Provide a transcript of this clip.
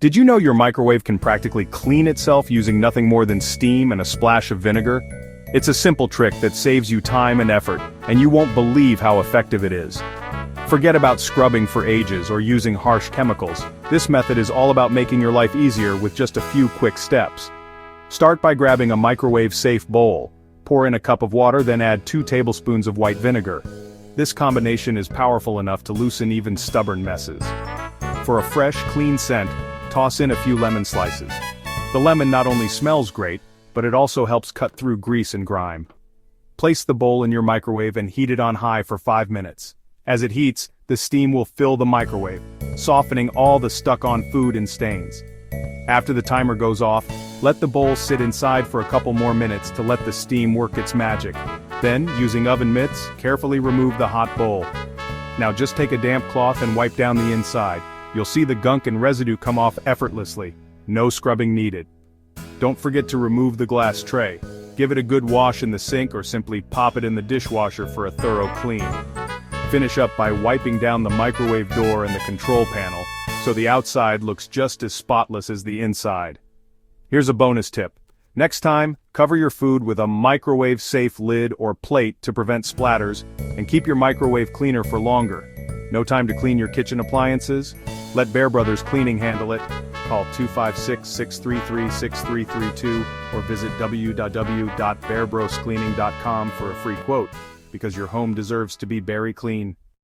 Did you know your microwave can practically clean itself using nothing more than steam and a splash of vinegar? It's a simple trick that saves you time and effort, and you won't believe how effective it is. Forget about scrubbing for ages or using harsh chemicals. This method is all about making your life easier with just a few quick steps. Start by grabbing a microwave-safe bowl. Pour in a cup of water, then add 2 tablespoons of white vinegar. This combination is powerful enough to loosen even stubborn messes. For a fresh, clean scent, toss in a few lemon slices. The lemon not only smells great, but it also helps cut through grease and grime. Place the bowl in your microwave and heat it on high for 5 minutes. As it heats, the steam will fill the microwave, softening all the stuck-on food and stains. After the timer goes off, let the bowl sit inside for a couple more minutes to let the steam work its magic. Then, using oven mitts, carefully remove the hot bowl. Now just take a damp cloth and wipe down the inside. You'll see the gunk and residue come off effortlessly. No scrubbing needed. Don't forget to remove the glass tray. Give it a good wash in the sink or simply pop it in the dishwasher for a thorough clean. Finish up by wiping down the microwave door and the control panel, so the outside looks just as spotless as the inside. Here's a bonus tip. Next time, cover your food with a microwave-safe lid or plate to prevent splatters, and keep your microwave cleaner for longer. No time to clean your kitchen appliances? Let Bear Brothers Cleaning handle it. Call 256-633-6332 or visit www.bearbroscleaning.com for a free quote, because your home deserves to be berry clean.